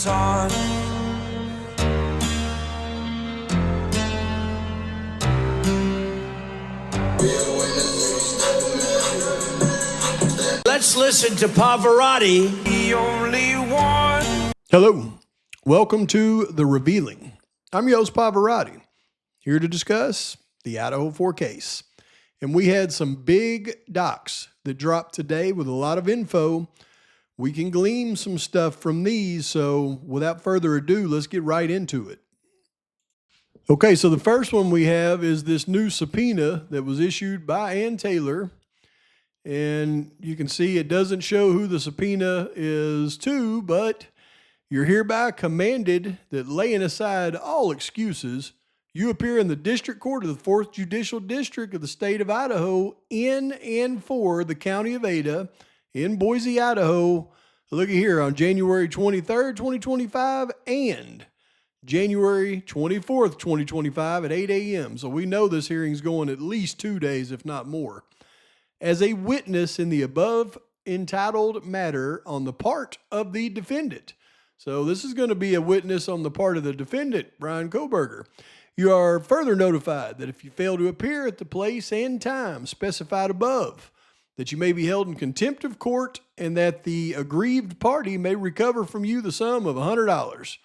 sun. Let's listen to Pavarotti, the only one. Hello, welcome to The Revealing. I'm your host, Pavarotti, here to discuss the Idaho 4 case. And we had some big docs that dropped today with a lot of info. We can glean some stuff from these, so without further ado, let's get right into it. Okay, so the first one we have is this new subpoena that was issued by Ann Taylor. And you can see it doesn't show who the subpoena is to, but you're hereby commanded that, laying aside all excuses, you appear in the District Court of the 4th Judicial District of the state of Idaho in and for the County of Ada in Boise, Idaho. Looky here, on January 23rd, 2025 and January 24th, 2025 at 8 a.m. So we know this hearing's going at least 2 days, if not more. As a witness in the above entitled matter on the part of the defendant. So this is going to be a witness on the part of the defendant, Bryan Kohberger. You are further notified that if you fail to appear at the place and time specified above, that you may be held in contempt of court and that the aggrieved party may recover from you the sum of $100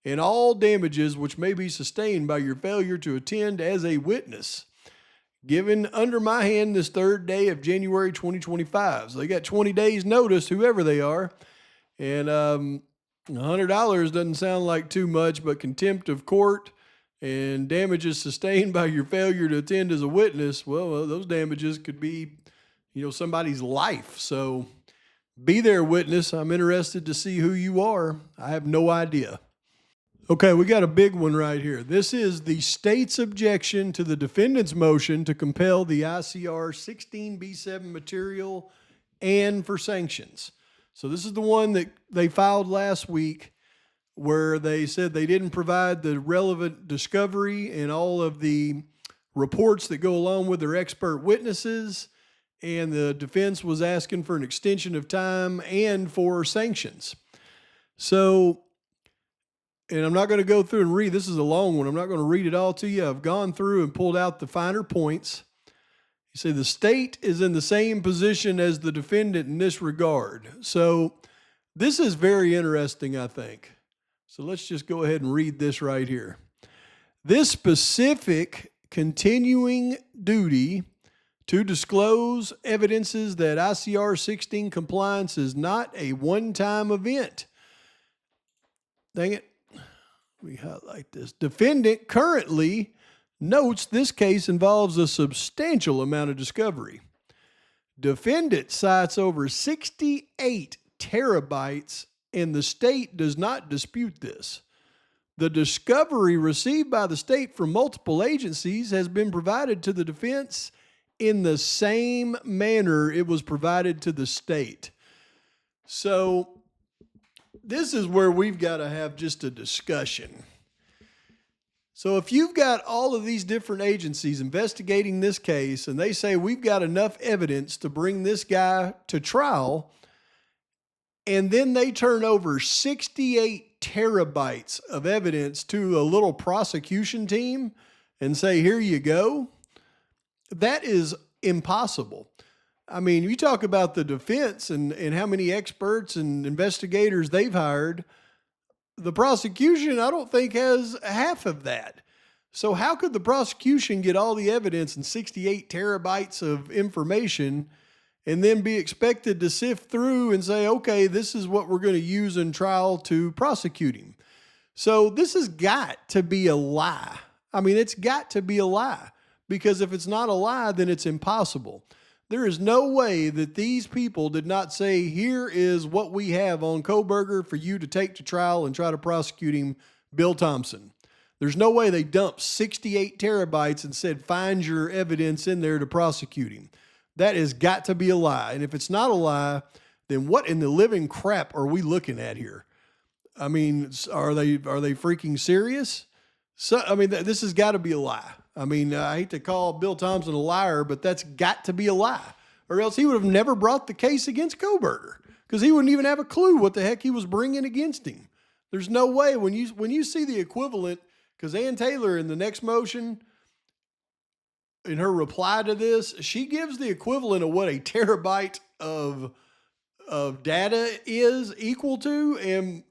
and all damages which may be sustained by your failure to attend as a witness. Given under my hand this 3rd day of January 2025. So they got 20 days notice, whoever they are. And $100 doesn't sound like too much, but contempt of court and damages sustained by your failure to attend as a witness, well, those damages could be, somebody's life. So be there, witness. I'm interested to see who you are. I have no idea. Okay, we got a big one right here. This is the state's objection to the defendant's motion to compel the ICR 16B7 material and for sanctions. So this is the one that they filed last week where they said they didn't provide the relevant discovery and all of the reports that go along with their expert witnesses, and the defense was asking for an extension of time and for sanctions. So, and I'm not going to go through and read, this is a long one, I'm not going to read it all to you. I've gone through and pulled out the finer points. You see, the state is in the same position as the defendant in this regard. So this is very interesting, I think. So let's just go ahead and read this right here. This specific continuing duty to disclose evidences that ICR 16 compliance is not a one-time event. Dang it. We highlight this. Defendant currently notes this case involves a substantial amount of discovery. Defendant cites over 68 terabytes, and the state does not dispute this. The discovery received by the state from multiple agencies has been provided to the defense in the same manner it was provided to the state. So this is where we've got to have just a discussion. So if you've got all of these different agencies investigating this case and they say we've got enough evidence to bring this guy to trial, and then they turn over 68 terabytes of evidence to a little prosecution team and say, here you go, that is impossible. I mean, you talk about the defense and how many experts and investigators they've hired. The prosecution, I don't think, has half of that. So how could the prosecution get all the evidence and 68 terabytes of information and then be expected to sift through and say, okay, this is what we're going to use in trial to prosecute him? So this has got to be a lie. I mean, it's got to be a lie, because if it's not a lie, then it's impossible. There is no way that these people did not say, here is what we have on Kohberger for you to take to trial and try to prosecute him, Bill Thompson. There's no way they dumped 68 terabytes and said, find your evidence in there to prosecute him. That has got to be a lie. And if it's not a lie, then what in the living crap are we looking at here? I mean, are they freaking serious? So, I mean, this has got to be a lie. I mean, I hate to call Bill Thompson a liar, but that's got to be a lie, or else he would have never brought the case against Kohberger, because he wouldn't even have a clue what the heck he was bringing against him. There's no way when you see the equivalent, because Ann Taylor in the next motion, in her reply to this, she gives the equivalent of what a terabyte of data is equal to, and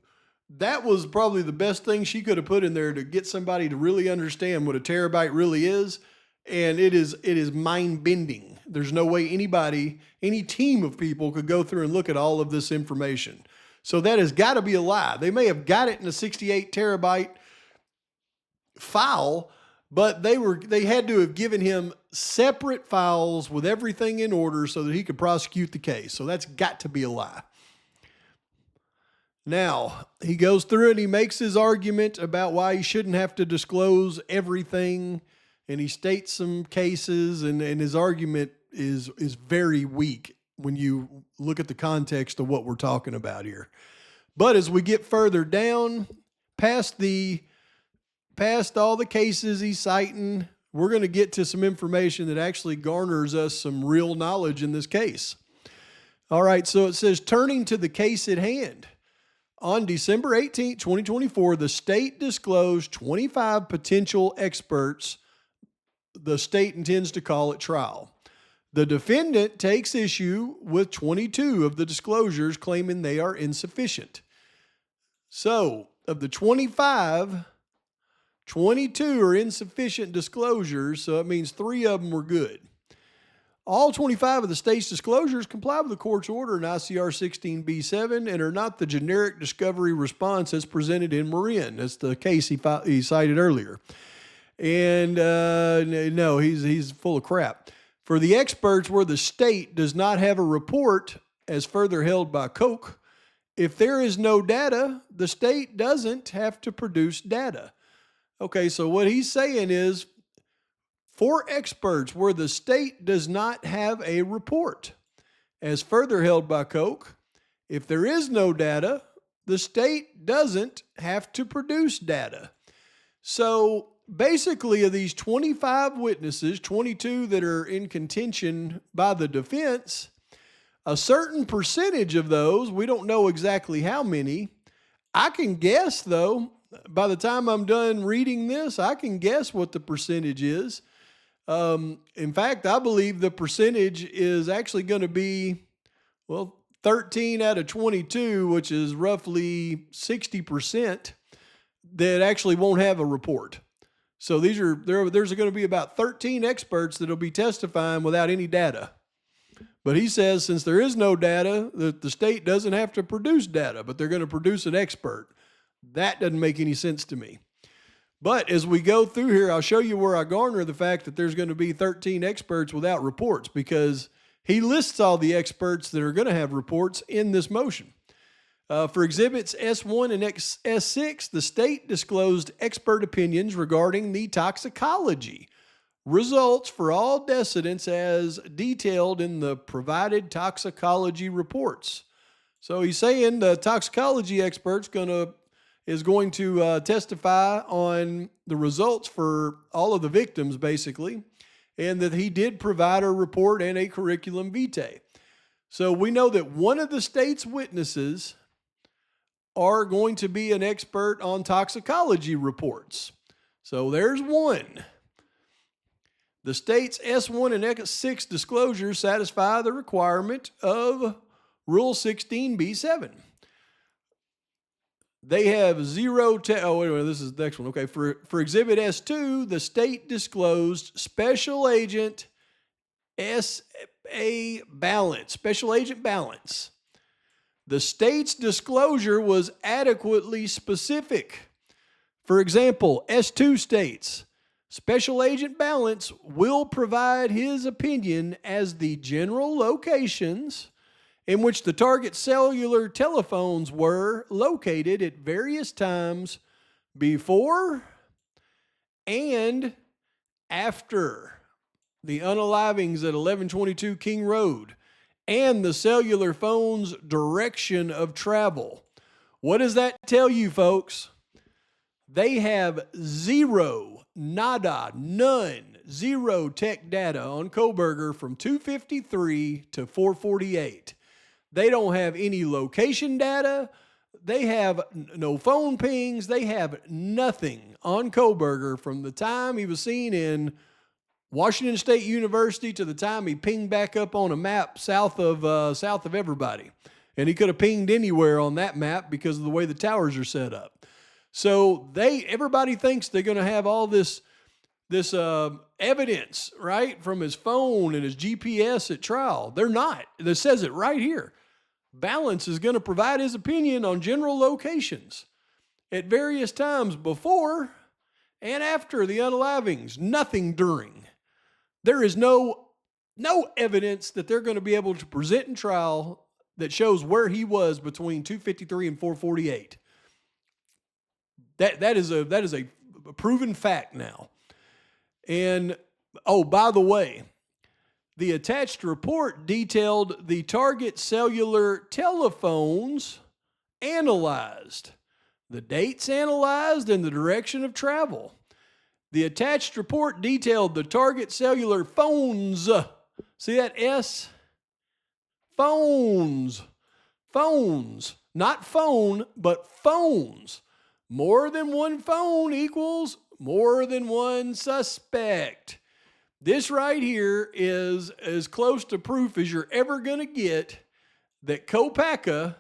that was probably the best thing she could have put in there to get somebody to really understand what a terabyte really is. And it is mind bending. There's no way any team of people could go through and look at all of this information. So that has got to be a lie. They may have got it in a 68 terabyte file, but they had to have given him separate files with everything in order so that he could prosecute the case. So that's got to be a lie. Now, he goes through and he makes his argument about why he shouldn't have to disclose everything, and he states some cases, and his argument is very weak when you look at the context of what we're talking about here. But as we get further down, past all the cases he's citing, we're going to get to some information that actually garners us some real knowledge in this case. All right, so it says, turning to the case at hand. On December 18, 2024, the state disclosed 25 potential experts the state intends to call at trial. The defendant takes issue with 22 of the disclosures, claiming they are insufficient. So, of the 25, 22 are insufficient disclosures, so it means 3 of them were good. All 25 of the state's disclosures comply with the court's order in ICR 16b7 and are not the generic discovery response as presented in Marin. That's the case he cited earlier. And no, he's full of crap. For the experts where the state does not have a report, as further held by Koch, if there is no data, the state doesn't have to produce data. Okay, so what he's saying is, for experts where the state does not have a report, as further held by Koch, if there is no data, the state doesn't have to produce data. So basically, of these 25 witnesses, 22 that are in contention by the defense, a certain percentage of those, we don't know exactly how many. I can guess, though, by the time I'm done reading this, I can guess what the percentage is. In fact, I believe the percentage is actually going to be, 13 out of 22, which is roughly 60%, that actually won't have a report. So there's going to be about 13 experts that will be testifying without any data. But he says since there is no data, the state doesn't have to produce data, but they're going to produce an expert. That doesn't make any sense to me. But as we go through here, I'll show you where I garner the fact that there's going to be 13 experts without reports, because he lists all the experts that are going to have reports in this motion. For exhibits S1 and S6, the state disclosed expert opinions regarding the toxicology results for all decedents as detailed in the provided toxicology reports. So he's saying the toxicology expert's is going to testify on the results for all of the victims, basically, and that he did provide a report and a curriculum vitae. So we know that one of the state's witnesses are going to be an expert on toxicology reports. So there's one. The state's S1 and S6 disclosures satisfy the requirement of Rule 16b7. They have zero. This is the next one. Okay, for Exhibit S2, the state disclosed Special Agent balance. Special Agent balance. The state's disclosure was adequately specific. For example, S2 states, Special Agent Balance will provide his opinion as the general locations in which the target cellular telephones were located at various times before and after the unalivings at 1122 King Road and the cellular phone's direction of travel. What does that tell you, folks? They have zero tech data on Kohberger from 253 to 448. They don't have any location data. They have no phone pings. They have nothing on Kohberger from the time he was seen in Washington State University to the time he pinged back up on a map south of everybody. And he could have pinged anywhere on that map because of the way the towers are set up. So everybody thinks they're going to have all this evidence, right, from his phone and his GPS at trial. They're not. It says it right here. Balance is going to provide his opinion on general locations at various times before and after the unalivings. Nothing during. There is no evidence that they're going to be able to present in trial that shows where he was between 253 and 448. That is a proven fact now. And, oh, by the way, the attached report detailed the target cellular telephones analyzed, the dates analyzed, and the direction of travel. The attached report detailed the target cellular phones. See that S? Phones. Phones. Not phone, but phones. More than one phone equals more than one suspect. This right here is as close to proof as you're ever going to get that Kopaka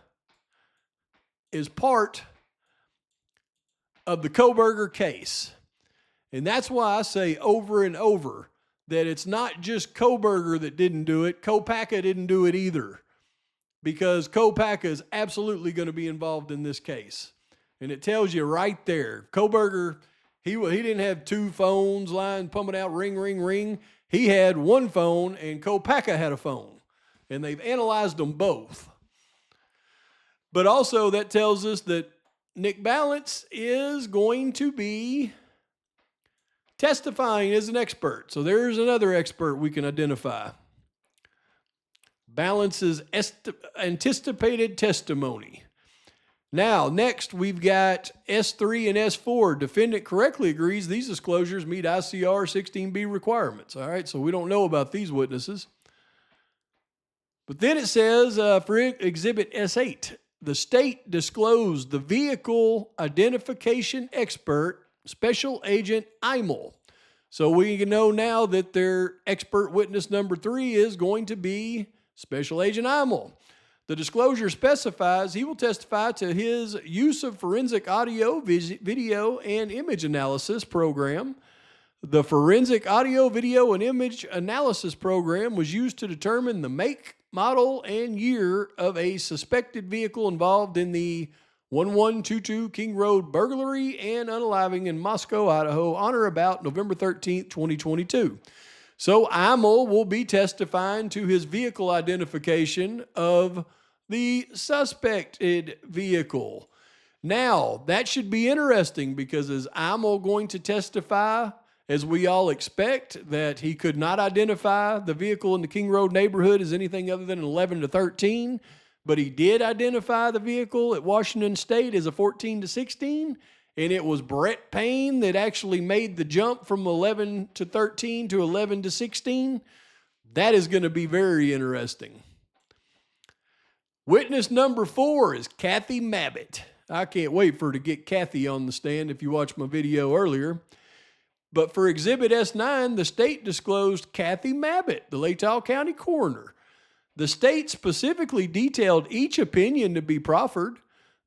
is part of the Kohberger case. And that's why I say over and over that it's not just Kohberger that didn't do it. Kopaka didn't do it either, because Kopaka is absolutely going to be involved in this case. And it tells you right there. Kohberger, he didn't have two phones lying, pumping out ring, ring, ring. He had one phone, and Kopaka had a phone. And they've analyzed them both. But also that tells us that Nick Balance is going to be testifying as an expert. So there's another expert we can identify. Balance's anticipated testimony. Now, next we've got S3 and S4. Defendant correctly agrees these disclosures meet ICR 16B requirements. All right, so we don't know about these witnesses. But then it says for Exhibit S8, the state disclosed the vehicle identification expert, Special Agent Imel. So we know now that their expert witness number 3 is going to be Special Agent Imel. The disclosure specifies he will testify to his use of forensic audio, video, and image analysis program. The forensic audio, video, and image analysis program was used to determine the make, model, and year of a suspected vehicle involved in the 1122 King Road burglary and unaliving in Moscow, Idaho, on or about November 13th, 2022. So Imel will be testifying to his vehicle identification of the suspected vehicle. Now, that should be interesting, because is Imel going to testify, as we all expect, that he could not identify the vehicle in the King Road neighborhood as anything other than an 11 to 13, but he did identify the vehicle at Washington State as a 14 to 16, and it was Brett Payne that actually made the jump from 11 to 13 to 11 to 16? That is going to be very interesting. Witness number 4 is Kathy Mabbitt. I can't wait for her to get Kathy on the stand if you watched my video earlier. But for Exhibit S9, the state disclosed Kathy Mabbitt, the Latah County Coroner. The state specifically detailed each opinion to be proffered.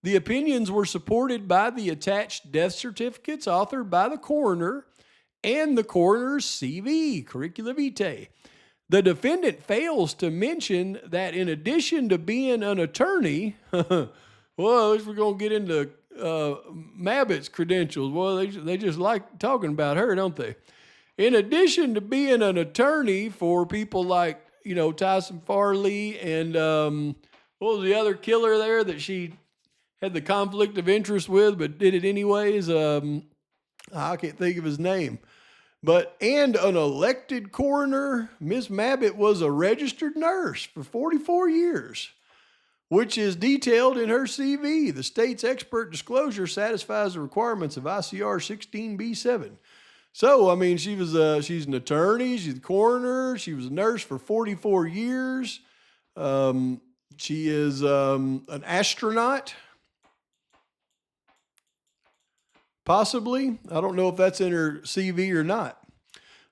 The opinions were supported by the attached death certificates authored by the coroner and the coroner's CV, curricula vitae. The defendant fails to mention that in addition to being an attorney, well, at least we're going to get into Mabbitt's credentials. Well, they just like talking about her, don't they? In addition to being an attorney for people like, Tyson Farley and what was the other killer there that she had the conflict of interest with but did it anyways? I can't think of his name. And an elected coroner, Ms. Mabbitt was a registered nurse for 44 years, which is detailed in her CV. The state's expert disclosure satisfies the requirements of ICR 16B7. So, I mean, she's an attorney, she's a coroner, she was a nurse for 44 years. She is an astronaut. Possibly. I don't know if that's in her CV or not.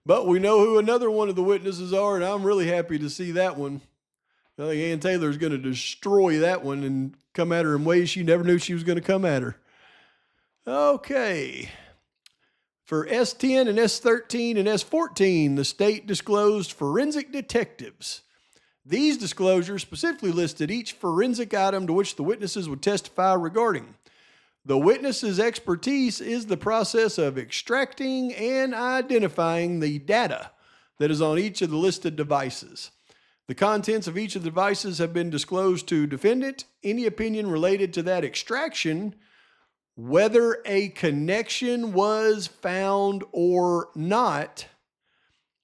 But we know who another one of the witnesses are, and I'm really happy to see that one. I think Ann Taylor's going to destroy that one and come at her in ways she never knew she was going to come at her. Okay. For S10 and S13 and S14, the state disclosed forensic detectives. These disclosures specifically listed each forensic item to which the witnesses would testify regarding. The witness's expertise is the process of extracting and identifying the data that is on each of the listed devices. The contents of each of the devices have been disclosed to defendant. Any opinion related to that extraction, whether a connection was found or not,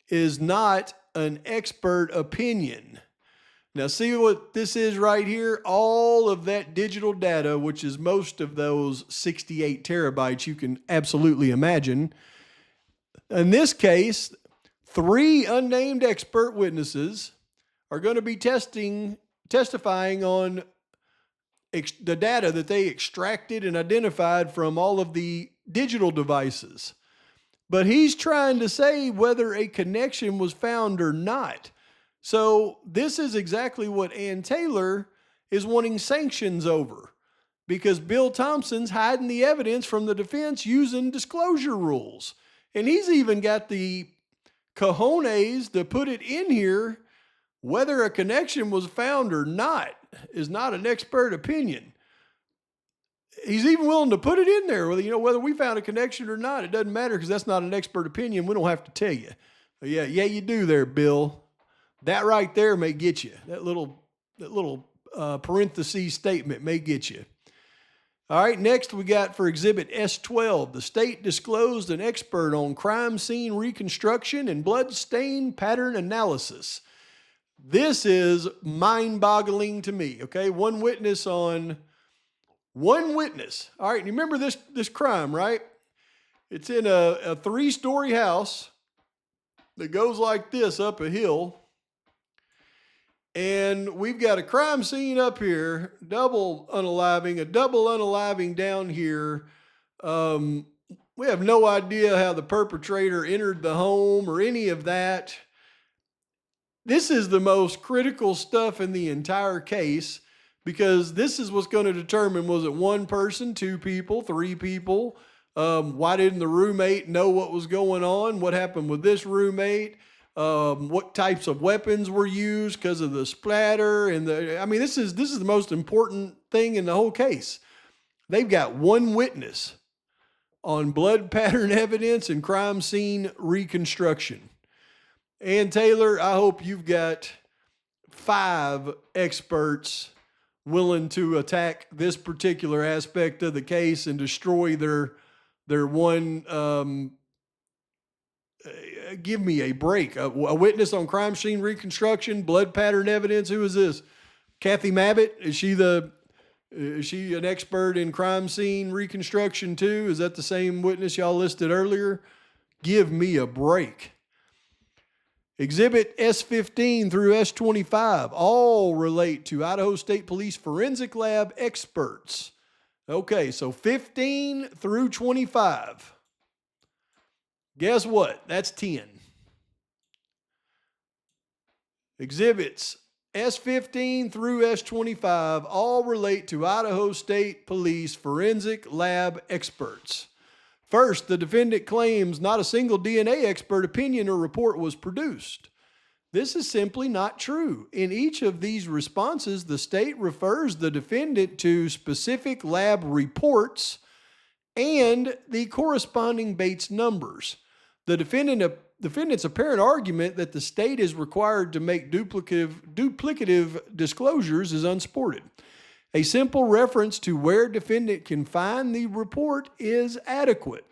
is not an expert opinion. Now, see what this is right here? All of that digital data, which is most of those 68 terabytes you can absolutely imagine. In this case, 3 unnamed expert witnesses are going to be testifying on the data that they extracted and identified from all of the digital devices. But he's trying to say whether a connection was found or not. So this is exactly what Ann Taylor is wanting sanctions over, because Bill Thompson's hiding the evidence from the defense using disclosure rules. And he's even got the cojones to put it in here, whether a connection was found or not is not an expert opinion. He's even willing to put it in there, whether we found a connection or not. It doesn't matter because that's not an expert opinion. We don't have to tell you. But yeah, you do there, Bill. That right there may get you. That little parenthesis statement may get you. All right, next we got for Exhibit S12, the state disclosed an expert on crime scene reconstruction and blood stain pattern analysis. This is mind-boggling to me, okay? One witness. All right, you remember this crime, right? It's in a 3-story house that goes like this up a hill. And we've got a crime scene up here, a double unaliving down here. We have no idea how the perpetrator entered the home or any of that. This is the most critical stuff in the entire case, because this is what's going to determine, was it 1 person, 2 people, 3 people? Why didn't the roommate know what was going on? What happened with this roommate? What types of weapons were used because of the splatter this is the most important thing in the whole case. They've got 1 witness on blood pattern evidence and crime scene reconstruction. Ann Taylor, I hope you've got 5 experts willing to attack this particular aspect of the case and destroy their one. Give me a break. A witness on crime scene reconstruction, blood pattern evidence. Who is this? Kathy Mabbitt? Is she an expert in crime scene reconstruction too? Is that the same witness y'all listed earlier? Give me a break. Exhibit S15 through S25 all relate to Idaho State Police Forensic Lab experts. Okay, so 15 through 25. Guess what? That's 10. Exhibits S15 through S25 all relate to Idaho State Police Forensic Lab experts. First, the defendant claims not a single DNA expert opinion or report was produced. This is simply not true. In each of these responses, the state refers the defendant to specific lab reports and the corresponding Bates numbers. The defendant's apparent argument that the state is required to make duplicative disclosures is unsported. A simple reference to where defendant can find the report is adequate.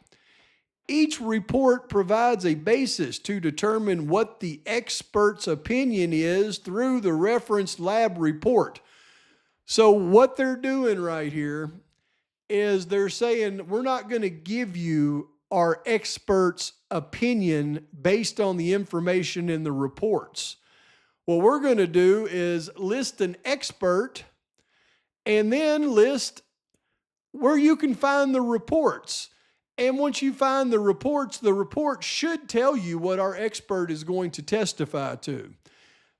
Each report provides a basis to determine what the expert's opinion is through the referenced lab report. So what they're doing right here is they're saying, we're not going to give you our expert's opinion based on the information in the reports. What we're going to do is list an expert and then list where you can find the reports. And once you find the report should tell you what our expert is going to testify to.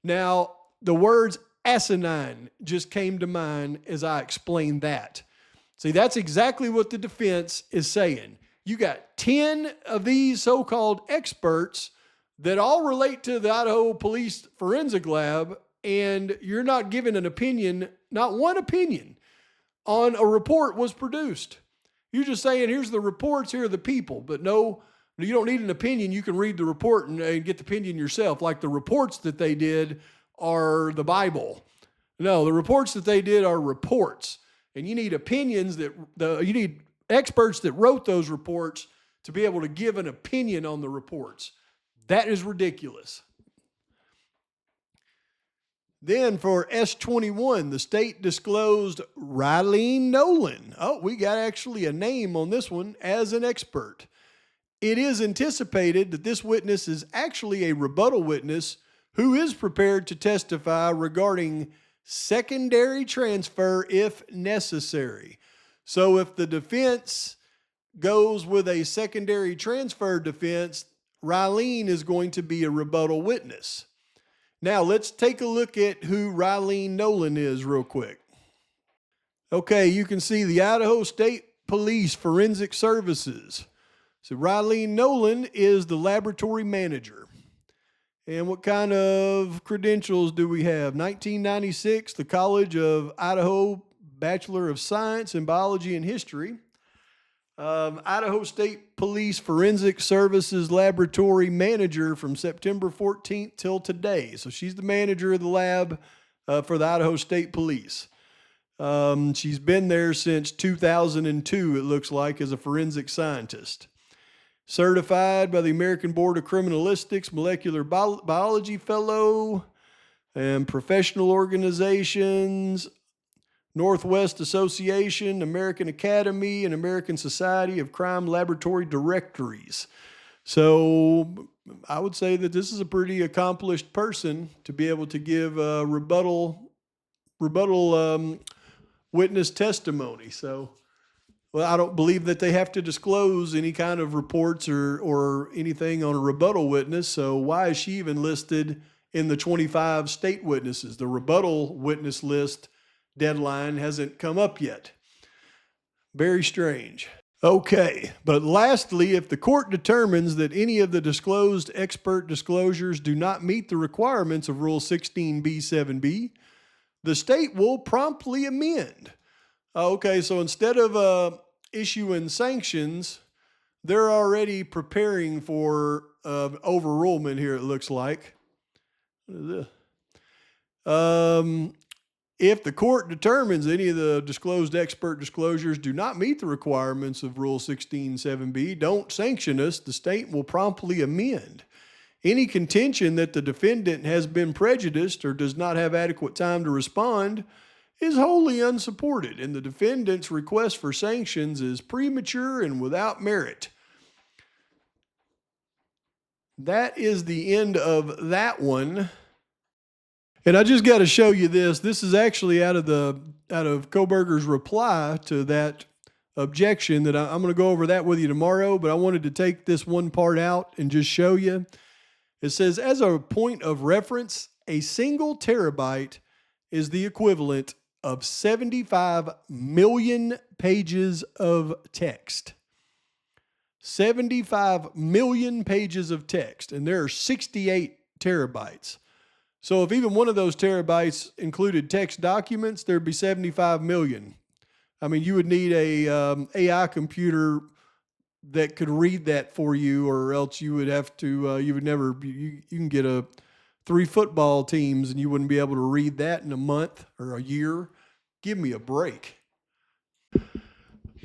Now, the words asinine just came to mind as I explained that. See, that's exactly what the defense is saying. You got 10 of these so-called experts that all relate to the Idaho Police Forensic Lab, and you're not giving an opinion, not one opinion, on a report was produced. You're just saying, here's the reports, here are the people. But no, you don't need an opinion. You can read the report and get the opinion yourself. Like the reports that they did are the Bible. No, the reports that they did are reports. And you need opinions you need experts that wrote those reports to be able to give an opinion on the reports. That is ridiculous. Then for S21, the state disclosed Rylene Nolan. Oh, we got actually a name on this one as an expert. It is anticipated that this witness is actually a rebuttal witness who is prepared to testify regarding secondary transfer if necessary. So if the defense goes with a secondary transfer defense, Rylene is going to be a rebuttal witness. Now, let's take a look at who Rylene Nolan is real quick. Okay, you can see the Idaho State Police Forensic Services. So Rylene Nolan is the laboratory manager. And what kind of credentials do we have? 1996, the College of Idaho Bachelor of Science in Biology and History. Idaho State Police Forensic Services Laboratory Manager from September 14th till today. So she's the manager of the lab for the Idaho State Police. She's been there since 2002, it looks like, as a forensic scientist. Certified by the American Board of Criminalistics, Molecular Biology Fellow, and professional organizations, Northwest Association, American Academy, and American Society of Crime Laboratory Directories. So I would say that this is a pretty accomplished person to be able to give a rebuttal witness testimony. So, well, I don't believe that they have to disclose any kind of reports or anything on a rebuttal witness. So why is she even listed in the 25 state witnesses? The rebuttal witness list deadline hasn't come up yet. Very strange. Okay, but lastly, if the court determines that any of the disclosed expert disclosures do not meet the requirements of Rule 16b-7b, the state will promptly amend. Okay, so instead of issuing sanctions, they're already preparing for overrulement here, it looks like. What is this? If the court determines any of the disclosed expert disclosures do not meet the requirements of Rule 16.7b, don't sanction us, the state will promptly amend. Any contention that the defendant has been prejudiced or does not have adequate time to respond is wholly unsupported, and the defendant's request for sanctions is premature and without merit. That is the end of that one. And I just got to show you this. This is actually out of Kohberger's reply to that objection that I'm going to go over that with you tomorrow, but I wanted to take this one part out and just show you. It says, as a point of reference, a single terabyte is the equivalent of 75 million pages of text. 75 million pages of text, and there are 68 terabytes. So if even one of those terabytes included text documents, there'd be 75 million. I mean, you would need a AI that could read that for you, or else you would have to, you can get 3 football teams and you wouldn't be able to read that in a month or a year. Give me a break.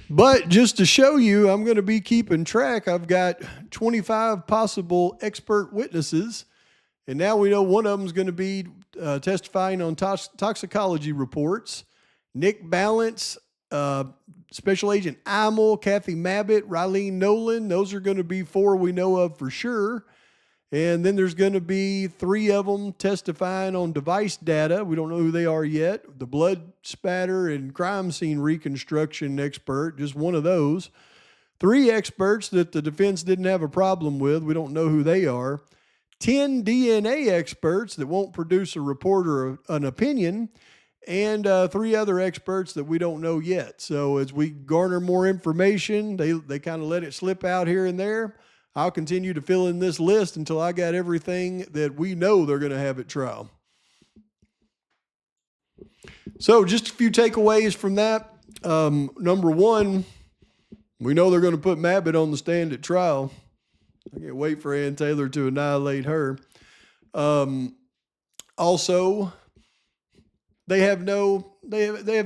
But just to show you, I'm going to be keeping track. I've got 25 possible expert witnesses. And now we know one of them is going to be testifying on toxicology reports. Nick Balance, Special Agent Imel, Kathy Mabbitt, Rylene Nolan. Those are going to be 4 we know of for sure. And then there's going to be 3 of them testifying on device data. We don't know who they are yet. The blood spatter and crime scene reconstruction expert, just one of those. 3 experts that the defense didn't have a problem with. We don't know who they are. 10 DNA experts that won't produce a report or an opinion, and 3 other experts that we don't know yet. So as we garner more information, they kind of let it slip out here and there. I'll continue to fill in this list until I got everything that we know they're going to have at trial. So just a few takeaways from that. Number one, we know they're going to put Mabbitt on the stand at trial. I can't wait for Ann Taylor to annihilate her. Also, they have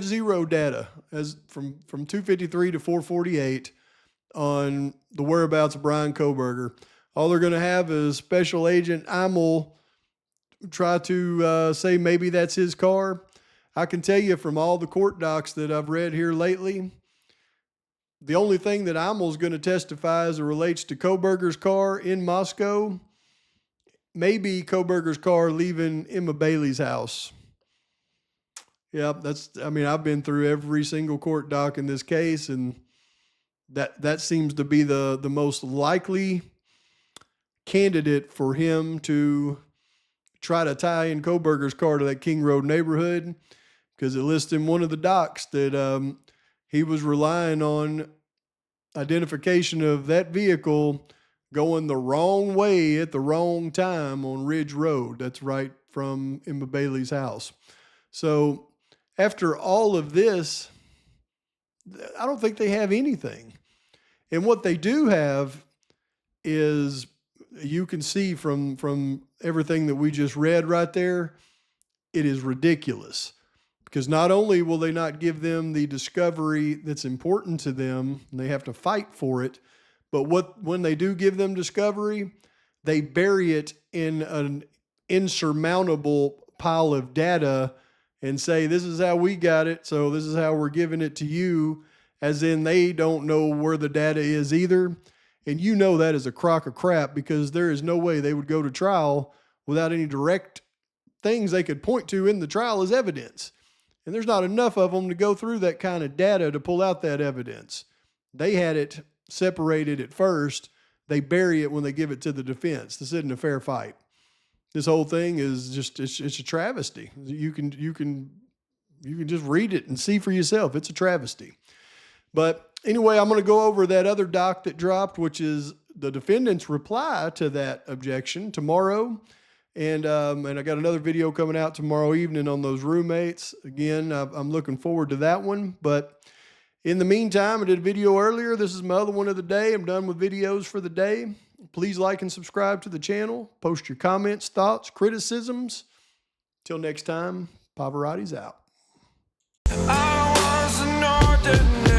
zero data as from 253 to 448 on the whereabouts of Bryan Kohberger. All they're going to have is Special Agent Imel try to say maybe that's his car. I can tell you from all the court docs that I've read here lately, the only thing that Imel's going to testify as it relates to Kohberger's car in Moscow, maybe Kohberger's car leaving Emma Bailey's house. Yeah, I've been through every single court doc in this case, and that seems to be the most likely candidate for him to try to tie in Kohberger's car to that King Road neighborhood, because it lists in one of the docs that he was relying on identification of that vehicle going the wrong way at the wrong time on Ridge Road. That's right from Emma Bailey's house. So after all of this, I don't think they have anything. And what they do have is, you can see from everything that we just read right there, it is ridiculous. Because not only will they not give them the discovery that's important to them, and they have to fight for it, but when they do give them discovery, they bury it in an insurmountable pile of data and say, this is how we got it, so this is how we're giving it to you, as in they don't know where the data is either. And you know that is a crock of crap, because there is no way they would go to trial without any direct things they could point to in the trial as evidence. And there's not enough of them to go through that kind of data to pull out that evidence. They had it separated at first. They bury it when they give it to the defense. This isn't a fair fight. This whole thing is just, it's a travesty. You can just read it and see for yourself. It's a travesty. But anyway, I'm going to go over that other doc that dropped, which is the defendant's reply to that objection tomorrow. And I got another video coming out tomorrow evening on those roommates. Again, I'm looking forward to that one. But in the meantime, I did a video earlier. This is my other one of the day. I'm done with videos for the day. Please like and subscribe to the channel. Post your comments, thoughts, criticisms. Till next time, Pavarotti's out. I was an ordinary